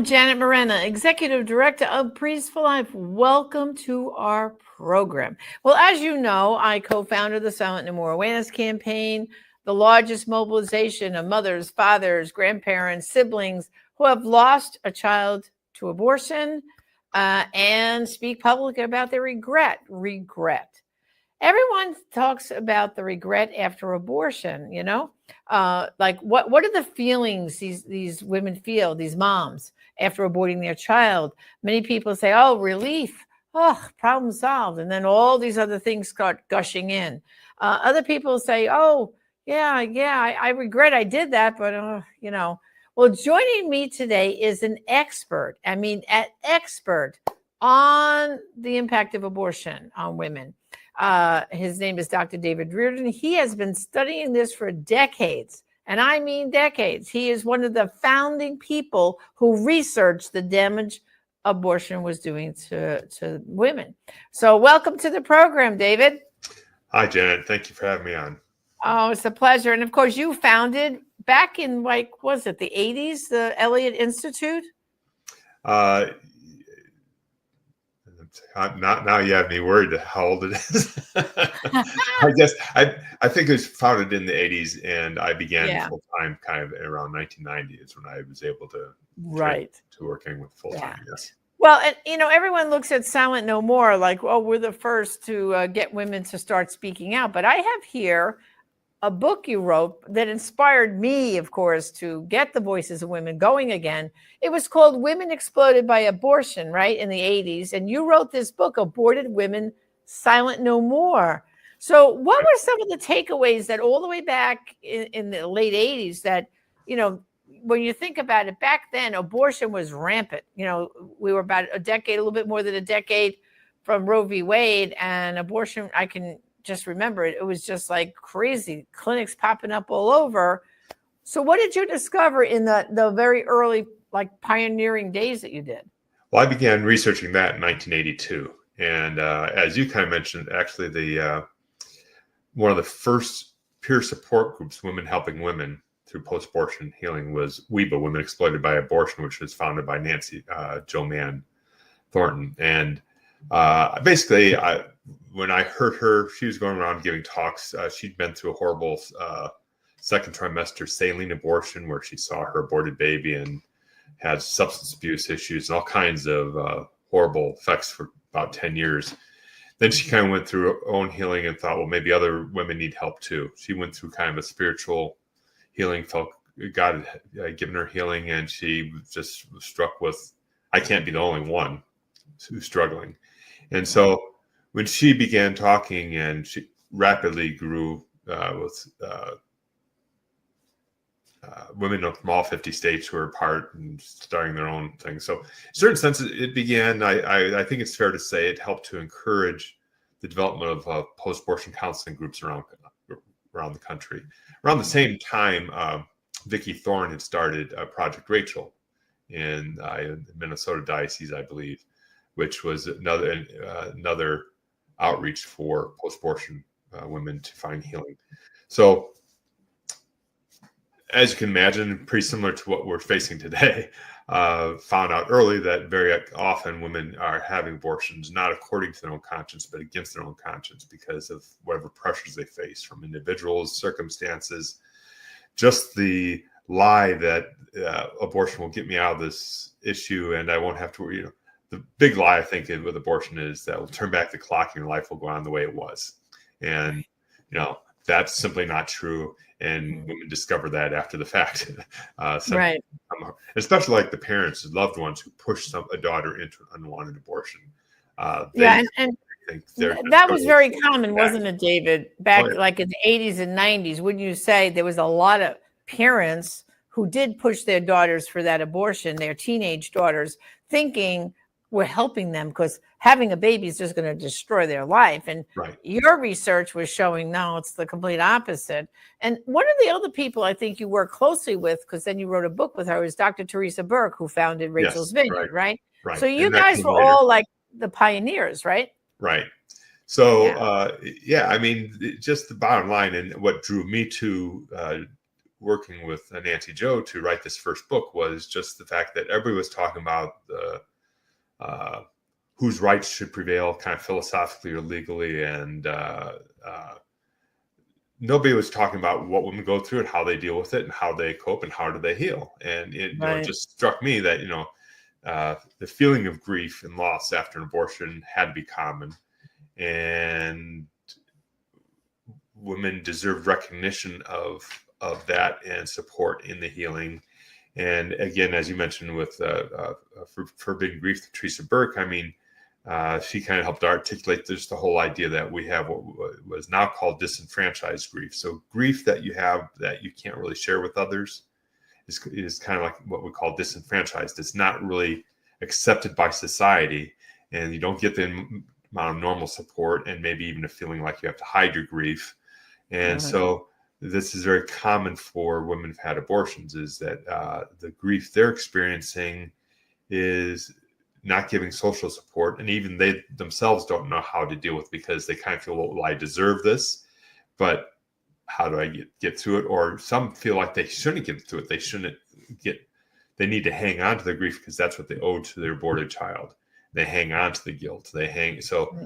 I'm Janet Morana, Executive Director of Breeze for Life. Welcome to our program. Well, as you know, I co-founded the Silent No More Awareness Campaign, the largest mobilization of mothers, fathers, grandparents, siblings who have lost a child to abortion and speak publicly about their regret. Everyone talks about the regret after abortion, like what are the feelings these women feel, these moms, after aborting their child? Many people say, oh, relief, oh, problem solved. And then all these other things start gushing in. Other people say, oh, yeah, I regret I did that, but, Well, joining me today is an expert, an expert on the impact of abortion on women. His name is Dr. David Reardon. He has been studying this for decades, and I mean decades. He is one of the founding people who researched the damage abortion was doing to women. So welcome to the program, David. Hi, Janet. Thank you for having me on. Oh, it's a pleasure. And of course, you founded back in, the 80s, the Elliott Institute? Now you have me worried how old it is. I think it was founded in the 80s, and I began full time kind of around 1990 is when I was able to to working with full time. Yes. Well, and everyone looks at Silent No More like, oh, we're the first to get women to start speaking out. But I have here a book you wrote that inspired me, of course, to get the voices of women going again. It was called Women Exploded by Abortion, right, in the 80s. And you wrote this book, Aborted Women, Silent No More. So what were some of the takeaways that all the way back in the late 80s that, when you think about it, back then, abortion was rampant. We were about a little bit more than a decade from Roe v. Wade, and abortion, I can just remember it was just like crazy, clinics popping up all over. So what did you discover in the very early, pioneering days that you did? Well, I began researching that in 1982. And as you kind of mentioned, actually one of the first peer support groups, Women Helping Women through Post-Abortion Healing, was WEBA, Women Exploited by Abortion, which was founded by Nancy Jo Mann Thornton. And basically, when I heard her, she was going around giving talks. She'd been through a horrible second trimester saline abortion where she saw her aborted baby and had substance abuse issues and all kinds of horrible effects for about 10 years. Then she kind of went through her own healing and thought, well, maybe other women need help too. She went through kind of a spiritual healing, felt God had given her healing, and she just was struck with, I can't be the only one who's struggling. And so when she began talking, and she rapidly grew with women from all 50 states who were part and starting their own thing. So in a certain sense, it began, I think it's fair to say, it helped to encourage the development of post-abortion counseling groups around the country. Around the same time, Vicki Thorne had started Project Rachel in Minnesota Diocese, I believe, which was another outreach for post-abortion women to find healing. So as you can imagine, pretty similar to what we're facing today, found out early that very often women are having abortions, not according to their own conscience, but against their own conscience because of whatever pressures they face from individuals, circumstances, just the lie that abortion will get me out of this issue and I won't have to, the big lie, I think, with abortion is that we'll turn back the clock and your life will go on the way it was. And, that's simply not true. And women discover that after the fact. Right. Especially like the parents, loved ones who push a daughter into an unwanted abortion. And that was very common, wasn't it, David? Back like in the 80s and 90s, wouldn't you say there was a lot of parents who did push their daughters for that abortion, their teenage daughters, thinking we're helping them because having a baby is just going to destroy their life. And your research was showing, no, it's the complete opposite. And one of the other people I think you work closely with, because then you wrote a book with her, was Dr. Teresa Burke, who founded Rachel's Vineyard, right? So you guys were all like the pioneers, right? Right. So, just the bottom line and what drew me to working with Nancy Joe to write this first book was just the fact that everybody was talking about the whose rights should prevail, kind of philosophically or legally, and nobody was talking about what women go through and how they deal with it and how they cope and how do they heal. And it, it just struck me that the feeling of grief and loss after an abortion had to be common, and women deserved recognition of that and support in the healing. And again, as you mentioned with Forbidden Grief, Teresa Burke, I mean, she kind of helped articulate just the whole idea that we have what was now called disenfranchised grief. So grief that you have that you can't really share with others is kind of like what we call disenfranchised. It's not really accepted by society, and you don't get the amount of normal support, and maybe even a feeling like you have to hide your grief. And so this is very common for women who've had abortions, is that the grief they're experiencing is not giving social support, and even they themselves don't know how to deal with, because they kind of feel, well, I deserve this, but how do I get through it? Or some feel like they shouldn't get through it. They need to hang on to their grief because that's what they owe to their aborted child. They hang on to the guilt. There's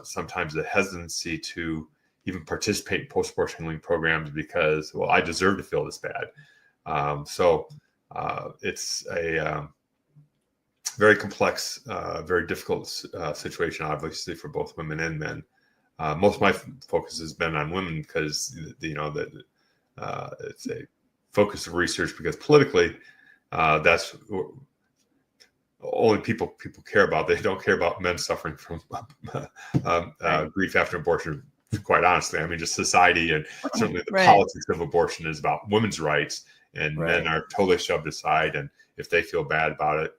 sometimes a hesitancy to even participate in post-abortion healing programs because, well, I deserve to feel this bad. It's a very complex, very difficult situation, obviously, for both women and men. Most of my focus has been on women because, it's a focus of research, because politically, that's only people care about. They don't care about men suffering from grief after abortion. Quite honestly, I mean, just society and certainly the politics of abortion is about women's rights, and men are totally shoved aside. And if they feel bad about it,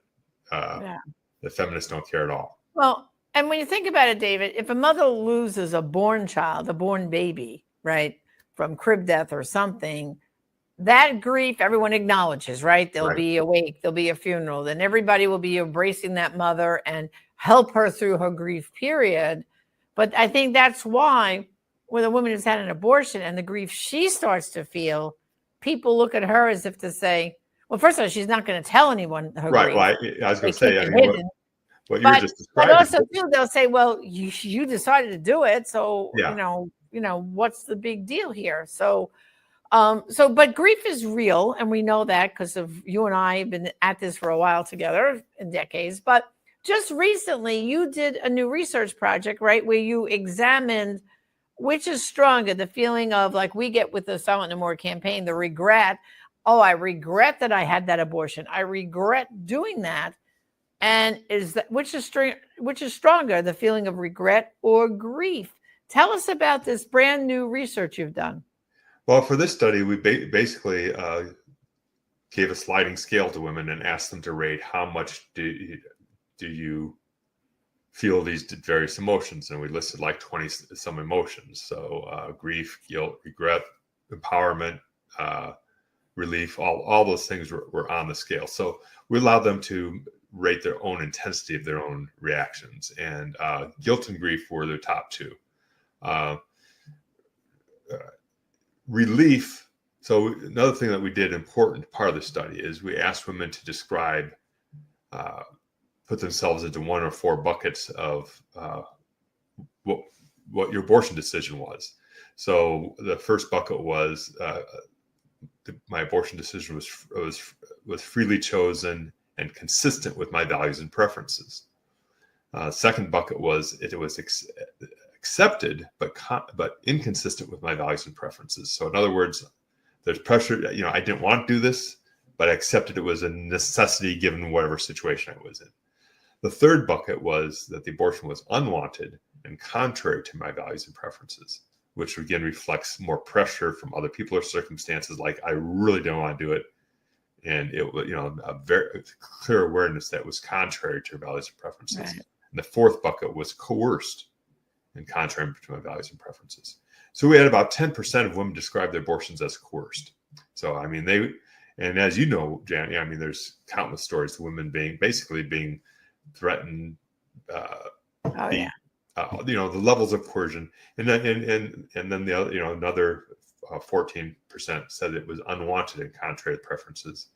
the feminists don't care at all. Well, and when you think about it, David, if a mother loses a born child, a born baby, right, from crib death or something, that grief everyone acknowledges, right? They'll be a wake, there'll be a funeral, then everybody will be embracing that mother and help her through her grief period. But I think that's why when a woman has had an abortion and the grief she starts to feel, people look at her as if to say, well, first of all, she's not going to tell anyone her grief. Right. I was going to say, what you were just describing. But also, too, they'll say, well, you decided to do it. So, what's the big deal here? But grief is real. And we know that because of you and I have been at this for a while together, in decades. But just recently, you did a new research project, right, where you examined which is stronger, the feeling of, like we get with the Silent No More campaign, the regret. Oh, I regret that I had that abortion. I regret doing that. And which is stronger, the feeling of regret or grief? Tell us about this brand new research you've done. Well, for this study, we basically gave a sliding scale to women and asked them to rate how much do you feel these various emotions, and we listed like 20 some emotions. So grief, guilt, regret, empowerment, relief, all those things were on the scale. So we allowed them to rate their own intensity of their own reactions, and guilt and grief were their top two. Relief. So another thing that we did, important part of the study, is we asked women to describe, put themselves into one or four buckets of what your abortion decision was. So the first bucket was my abortion decision was freely chosen and consistent with my values and preferences. Second bucket was it was accepted but inconsistent with my values and preferences. So in other words, there's pressure. I didn't want to do this, but I accepted it was a necessity given whatever situation I was in. The third bucket was that the abortion was unwanted and contrary to my values and preferences, which again reflects more pressure from other people or circumstances, like I really don't want to do it. And it was, a very clear awareness that was contrary to values and preferences. Right. And the fourth bucket was coerced and contrary to my values and preferences. So we had about 10% of women describe their abortions as coerced. So, I mean, and as you know, Jan, there's countless stories of women being threatened, the levels of coercion, and then the other, another 14% said it was unwanted and contrary to preferences.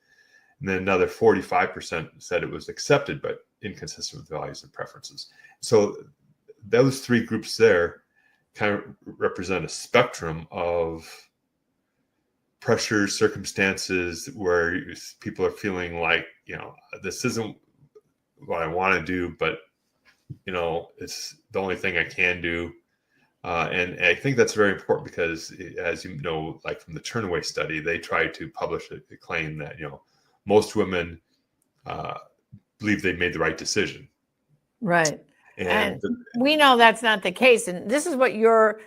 And then another 45% said it was accepted but inconsistent with values and preferences. So those three groups there kind of represent a spectrum of pressures, circumstances where people are feeling like, this isn't what I want to do, but, it's the only thing I can do. And I think that's very important because, as you know, like from the Turnaway study, they tried to publish a claim that, most women believe they made the right decision. Right. And we know that's not the case. And this is what your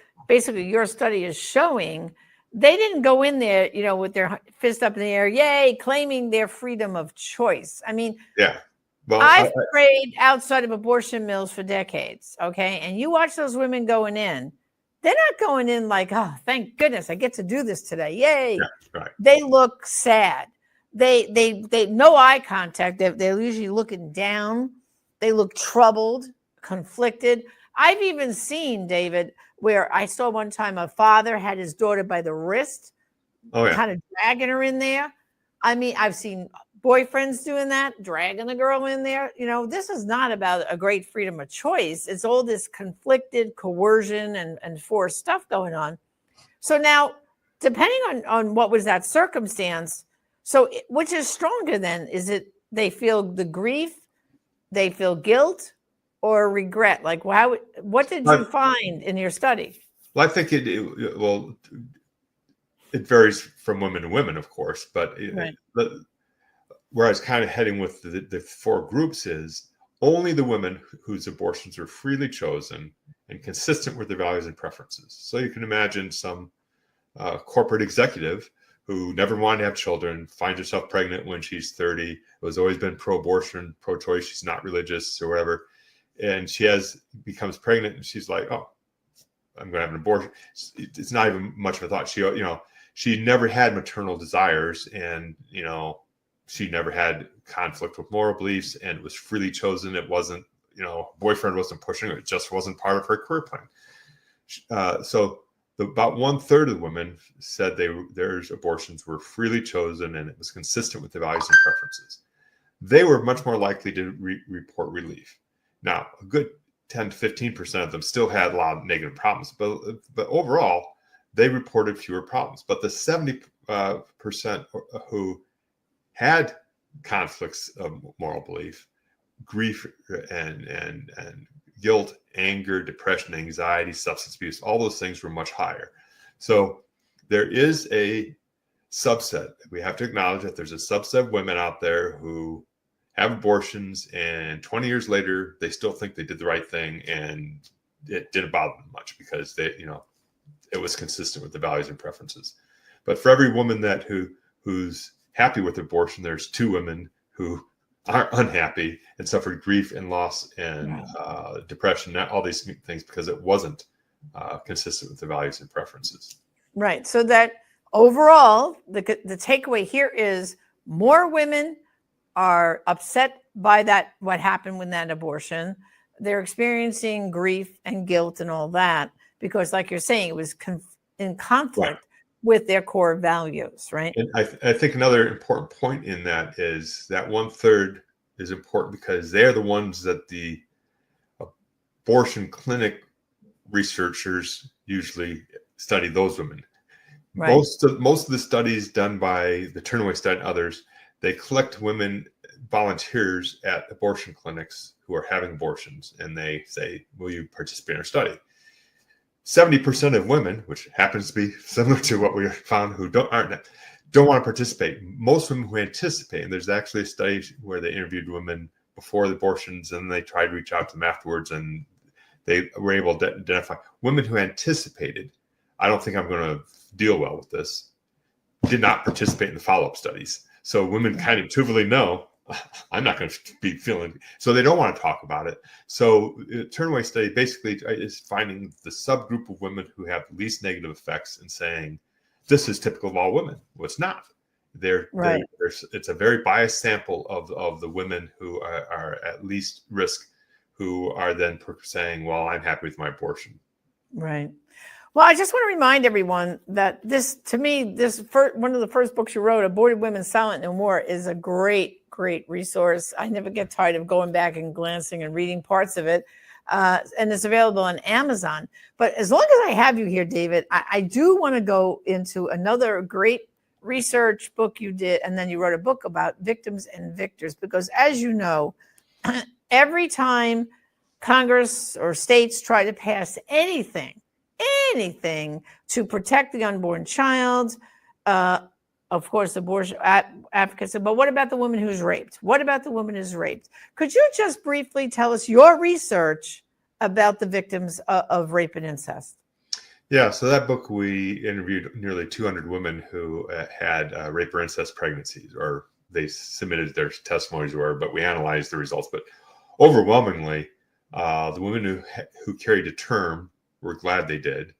study is showing. They didn't go in there, with their fist up in the air, yay, claiming their freedom of choice. I mean, yeah. Well, I've prayed outside of abortion mills for decades. Okay. And you watch those women going in, they're not going in like, oh, thank goodness I get to do this today. Yay. Yeah, right. They look sad. They no eye contact. They're usually looking down. They look troubled, conflicted. I've even seen, David, where I saw one time a father had his daughter by the wrist, kind of dragging her in there. I mean, I've seen boyfriends doing that, dragging the girl in there. This is not about a great freedom of choice. It's all this conflicted coercion and forced stuff going on. So now, depending on what was that circumstance, so which is stronger then? Is it they feel the grief, they feel guilt, or regret? Like, what did you find in your study? Well, I think it varies from women to women, of course, but where I was kind of heading with the four groups is only the women whose abortions were freely chosen and consistent with their values and preferences. So you can imagine some corporate executive who never wanted to have children, finds herself pregnant when she's 30, has always been pro-abortion, pro-choice, she's not religious or whatever, and she becomes pregnant and she's like, oh, I'm going to have an abortion. It's not even much of a thought. She never had maternal desires, and she never had conflict with moral beliefs, and it was freely chosen. It wasn't, boyfriend wasn't pushing it. It just wasn't part of her career plan. So about 1/3 of the women said their abortions were freely chosen and it was consistent with their values and preferences. They were much more likely to report relief. Now, a good 10 to 15% of them still had a lot of negative problems, but overall, they reported fewer problems. But the 70% who had conflicts of moral belief, grief and guilt, anger, depression, anxiety, substance abuse, all those things were much higher. So there is a subset. We have to acknowledge that there's a subset of women out there who have abortions, and 20 years later, they still think they did the right thing, and it didn't bother them much because it was consistent with the values and preferences. But for every woman who's happy with abortion, there's 2 women who are unhappy and suffered grief and loss and depression, all these things, because it wasn't consistent with the values and preferences. Right. So that overall, the takeaway here is more women are upset by what happened with that abortion. They're experiencing grief and guilt and all that because, like you're saying, it was in conflict with their core values, right? And I think another important point in that is that 1/3 is important because they're the ones that the abortion clinic researchers usually study, those women. Right. Most of the studies done by the Turnaway study and others, they collect women volunteers at abortion clinics who are having abortions, and they say, will you participate in our study? 70% of women, which happens to be similar to what we found, who don't want to participate. Most women who anticipate, and there's actually a study where they interviewed women before the abortions and they tried to reach out to them afterwards, and they were able to identify women who anticipated, I don't think I'm going to deal well with this, did not participate in the follow-up studies. So women kind of intuitively know, I'm not going to be feeling, so they don't want to talk about it. So Turnaway study basically is finding the subgroup of women who have least negative effects and saying, this is typical of all women. Well, it's not. It's a very biased sample of the women who are at least risk, who are then saying, well, I'm happy with my abortion. Right. Well, I just want to remind everyone that this, to me, one of the first books you wrote, Aborted Women Silent No More, is a great, great resource. I never get tired of going back and glancing and reading parts of it. And it's available on Amazon. But as long as I have you here, David, I do want to go into another great research book you did. And then you wrote a book about victims and victors, because as you know, every time Congress or states try to pass anything to protect the unborn child, of course, abortion advocates. But what about the woman who's raped? What about the woman who's raped? Could you just briefly tell us your research about the victims of rape and incest? Yeah, so that book, we interviewed nearly 200 women who had rape or incest pregnancies, or they submitted their testimonies but we analyzed the results. But overwhelmingly, the women who carried to term were glad they did.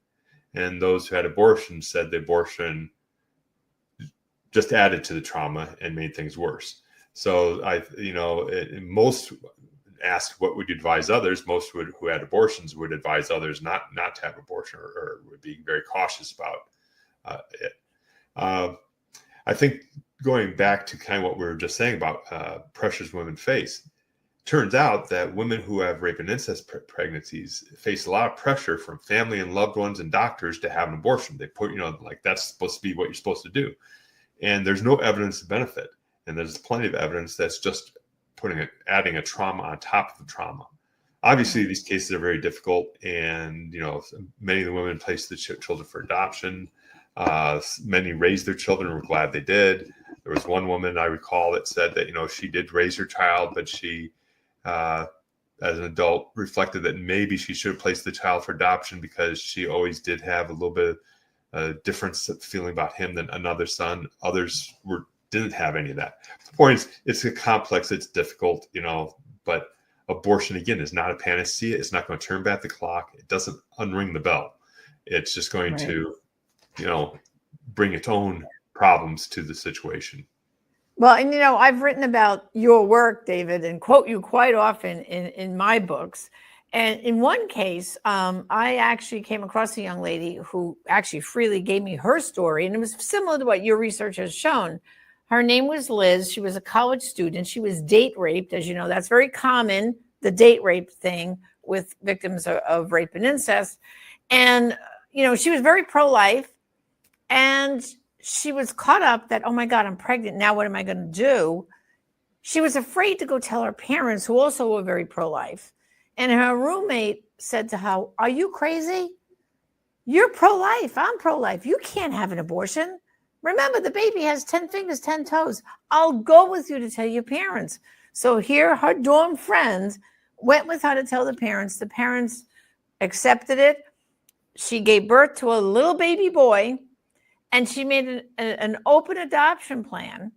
And those who had abortions said the abortion just added to the trauma and made things worse. So most asked, what would you advise others? Most who had abortions would advise others not to have abortion, or would be very cautious about it. I think going back to kind of what we were just saying about pressures women face, turns out that women who have rape and incest pregnancies face a lot of pressure from family and loved ones and doctors to have an abortion. They put, like that's supposed to be what you're supposed to do. And there's no evidence of benefit. And there's plenty of evidence that's just adding a trauma on top of the trauma. Obviously, these cases are very difficult. And, many of the women placed the children for adoption. Many raised their children and were glad they did. There was one woman I recall that said that, she did raise her child, but she, as an adult, reflected that maybe she should have placed the child for adoption because she always did have a little bit of a difference feeling about him than another son. Others didn't have any of that. The point is, it's a complex, it's difficult, but abortion, again, is not a panacea. It's not going to turn back the clock. It doesn't unring the bell. It's just going to, bring its own problems to the situation. Well, and I've written about your work, David, and quote you quite often in my books. And in one case, I actually came across a young lady who actually freely gave me her story, and it was similar to what your research has shown. Her name was Liz. She was a college student. She was date raped. As you know, that's very common, the date rape thing with victims of rape and incest. And, she was very pro-life, and she was caught up that, oh my God, I'm pregnant. Now what am I going to do? She was afraid to go tell her parents, who also were very pro-life. And her roommate said to her, are you crazy? You're pro-life. I'm pro-life. You can't have an abortion. Remember, the baby has 10 fingers, 10 toes. I'll go with you to tell your parents. So here, her dorm friends went with her to tell the parents. The parents accepted it. She gave birth to a little baby boy, and she made an open adoption plan.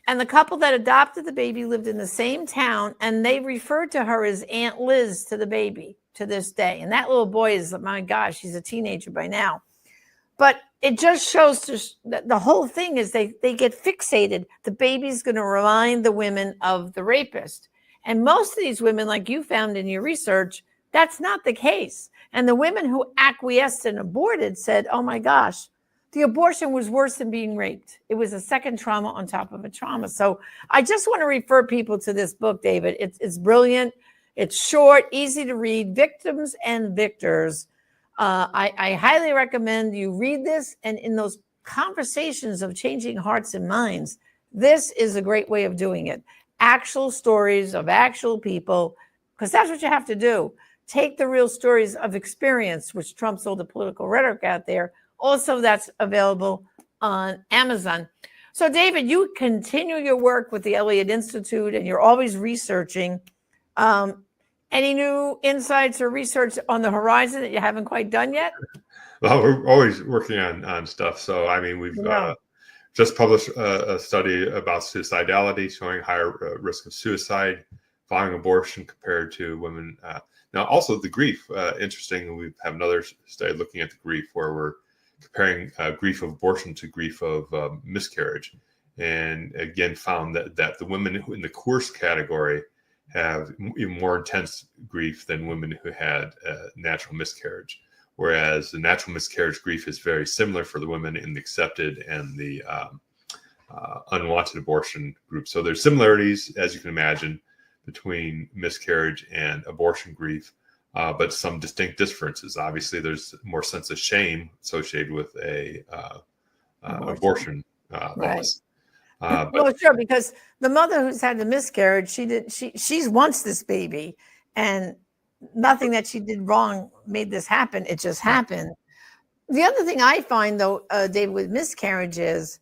And the couple that adopted the baby lived in the same town, and they referred to her as Aunt Liz to the baby to this day. And that little boy is, my gosh, he's a teenager by now. But it just shows that the whole thing is they get fixated. The baby's going to remind the women of the rapist. And most of these women, like you found in your research, that's not the case. And the women who acquiesced and aborted said, oh my gosh, the abortion was worse than being raped. It was a second trauma on top of a trauma. So I just want to refer people to this book, David. It's brilliant. It's short, easy to read, Victims and Victors. I highly recommend you read this. And in those conversations of changing hearts and minds, this is a great way of doing it. Actual stories of actual people, because that's what you have to do. Take the real stories of experience, which trumps all the political rhetoric out there. Also, that's available on Amazon. So, David, you continue your work with the Elliott Institute, and you're always researching. Any new insights or research on the horizon that you haven't quite done yet? Well, we're always working on stuff. So, we've just published a study about suicidality, showing higher risk of suicide following abortion compared to women. Now, also the grief. Interesting, we have another study looking at the grief where we're comparing grief of abortion to grief of miscarriage. And again, found that the women who in the coerced category have even more intense grief than women who had natural miscarriage. whereas the natural miscarriage grief is very similar for the women in the accepted and the unwanted abortion group. So there's similarities, as you can imagine, between miscarriage and abortion grief, but some distinct differences. Obviously, there's more sense of shame associated with a abortion loss. Well, sure, because the mother who's had the miscarriage, she wants this baby, and nothing that she did wrong made this happen. It just happened. The other thing I find, though, David, with miscarriage is,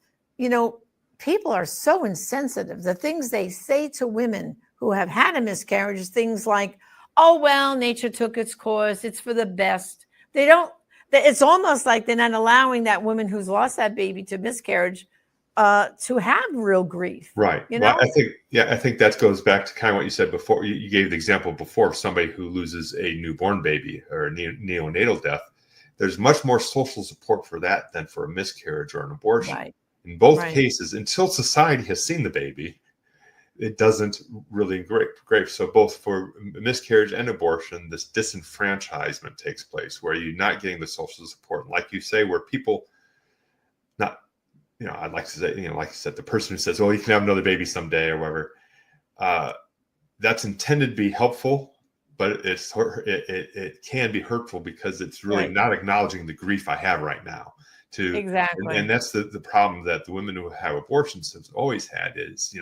people are so insensitive. The things they say to women who have had a miscarriage is things like, oh, well, nature took its course. It's for the best. It's almost like they're not allowing that woman who's lost that baby to miscarriage to have real grief. Right. Well, I think that goes back to kind of what you said before. You gave the example before of somebody who loses a newborn baby or a neonatal death. There's much more social support for that than for a miscarriage or an abortion. Right. In both cases, until society has seen the baby, it doesn't really great. So both for miscarriage and abortion, this disenfranchisement takes place where you're not getting the social support. Like you say, where people not, I'd like to say, like you said, the person who says, well, you can have another baby someday or whatever, that's intended to be helpful, but it can be hurtful because it's really not acknowledging the grief I have right now. Exactly. And that's the problem that the women who have abortions have always had is,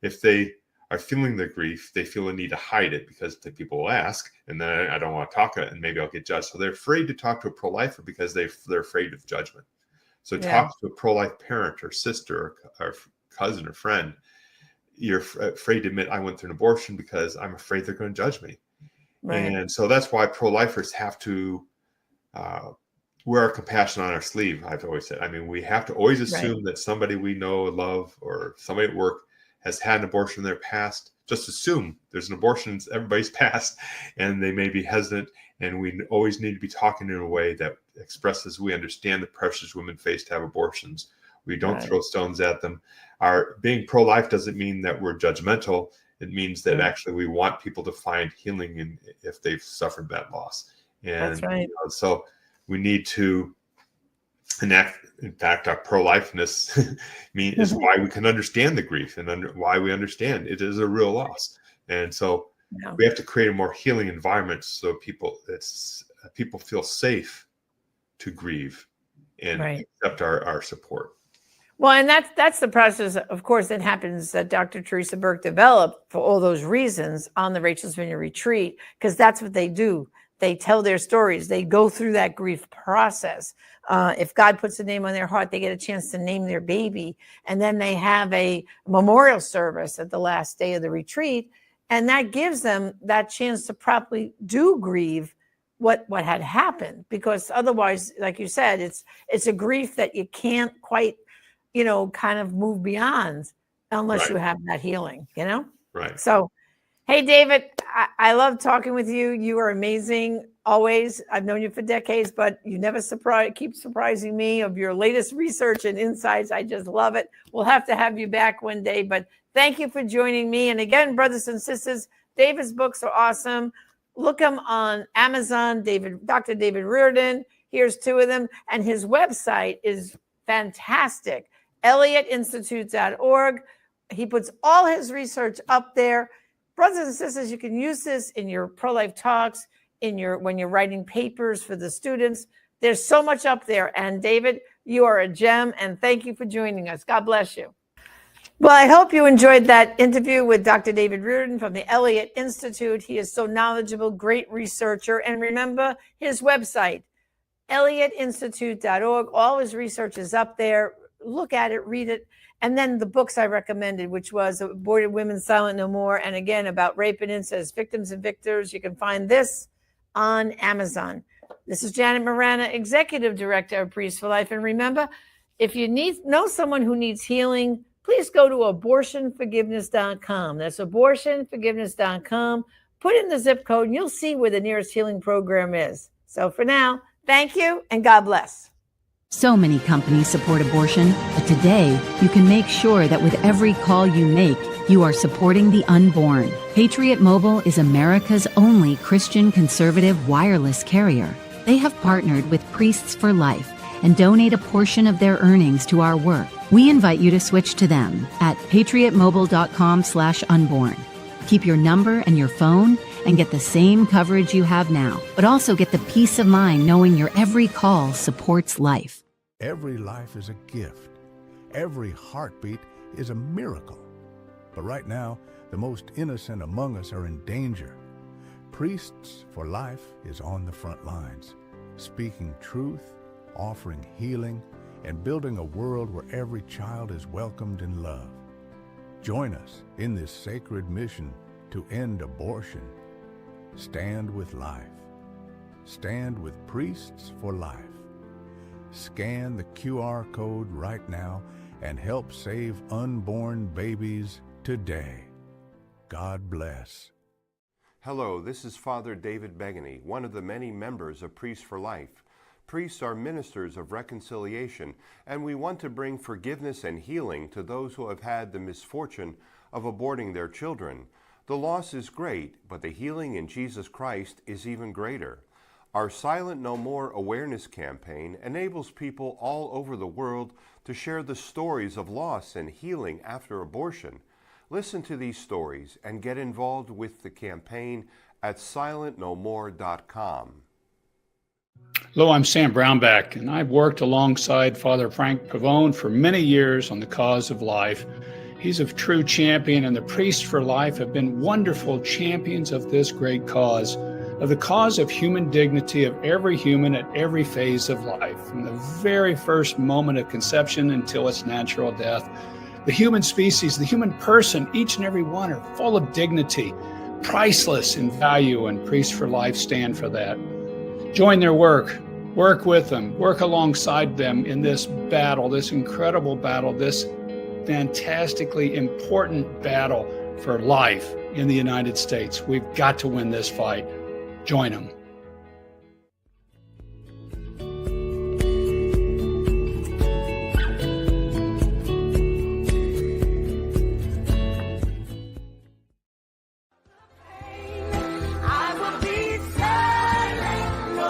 if they are feeling the grief, they feel a need to hide it because the people will ask, and then I don't want to talk it, and maybe I'll get judged. So they're afraid to talk to a pro-lifer because they're afraid of judgment. So talk to a pro-life parent or sister or cousin or friend. You're afraid to admit I went through an abortion because I'm afraid they're going to judge me. Right. And so that's why pro-lifers have to wear our compassion on our sleeve. I've always said, we have to always assume that somebody we know, love, or somebody at work has had an abortion in their past. Just assume there's an abortion in everybody's past, and they may be hesitant. And we always need to be talking in a way that expresses we understand the pressures women face to have abortions. We don't throw stones at them. Our being pro-life doesn't mean that we're judgmental. It means that actually we want people to find healing if they've suffered that loss. And that's right. So we need to enact. In fact, our pro-lifeness is why we can understand the grief and why we understand it is a real loss. And so we have to create a more healing environment so people feel safe to grieve and accept our support. Well, and that's the process, of course, that happens that Dr. Teresa Burke developed for all those reasons on the Rachel's Vineyard Retreat, because that's what they do. They tell their stories. They go through that grief process. If God puts a name on their heart, they get a chance to name their baby. And then they have a memorial service at the last day of the retreat. And that gives them that chance to properly do grieve what had happened. Because otherwise, like you said, it's a grief that you can't quite, kind of move beyond unless you have that healing, Right. So, hey, David, I love talking with you. You are amazing. Always. I've known you for decades, but you never keep surprising me of your latest research and insights. I just love it. We'll have to have you back one day, but thank you for joining me. And again, brothers and sisters, David's books are awesome. Look him on Amazon, Dr. David Reardon. Here's two of them. And his website is fantastic, ElliottInstitute.org. He puts all his research up there. Brothers and sisters, you can use this in your pro-life talks, when you're writing papers for the students. There's so much up there. And David, you are a gem, and thank you for joining us. God bless you. Well, I hope you enjoyed that interview with Dr. David Reardon from the Elliott Institute. He is so knowledgeable, great researcher. And remember his website, ElliottInstitute.org. All his research is up there. Look at it, read it. And then the books I recommended, which was Aborted Women Silent No More, and again about rape and incest, victims and victors. You can find this on Amazon. This is Janet Morana, Executive Director of Priests for Life. And remember, if you know someone who needs healing, please go to abortionforgiveness.com. That's abortionforgiveness.com. Put in the zip code and you'll see where the nearest healing program is. So for now, thank you and God bless. So many companies support abortion, but today you can make sure that with every call you make, you are supporting the unborn. Patriot Mobile is America's only Christian conservative wireless carrier. They have partnered with Priests for Life and donate a portion of their earnings to our work. We invite you to switch to them at patriotmobile.com/unborn. Keep your number and your phone and get the same coverage you have now, but also get the peace of mind knowing your every call supports life. Every life is a gift. Every heartbeat is a miracle. But right now, the most innocent among us are in danger. Priests for Life is on the front lines, speaking truth, offering healing, and building a world where every child is welcomed and loved. Join us in this sacred mission to end abortion. Stand with life. Stand with Priests for Life. Scan the QR code right now and help save unborn babies today. God bless. Hello, this is Father David Begany, one of the many members of Priests for Life. Priests are ministers of reconciliation, and we want to bring forgiveness and healing to those who have had the misfortune of aborting their children. The loss is great, but the healing in Jesus Christ is even greater. Our Silent No More awareness campaign enables people all over the world to share the stories of loss and healing after abortion. Listen to these stories and get involved with the campaign at silentnomore.com. Hello, I'm Sam Brownback, and I've worked alongside Father Frank Pavone for many years on the cause of life. He's a true champion, and the Priests for Life have been wonderful champions of this great cause, of the cause of human dignity of every human at every phase of life, from the very first moment of conception until its natural death. The human species, the human person, each and every one are full of dignity, priceless in value, and Priests for Life stand for that. Join their work with them, work alongside them in this battle, this incredible battle, this fantastically important battle for life in the United States. We've got to win this fight. Join them.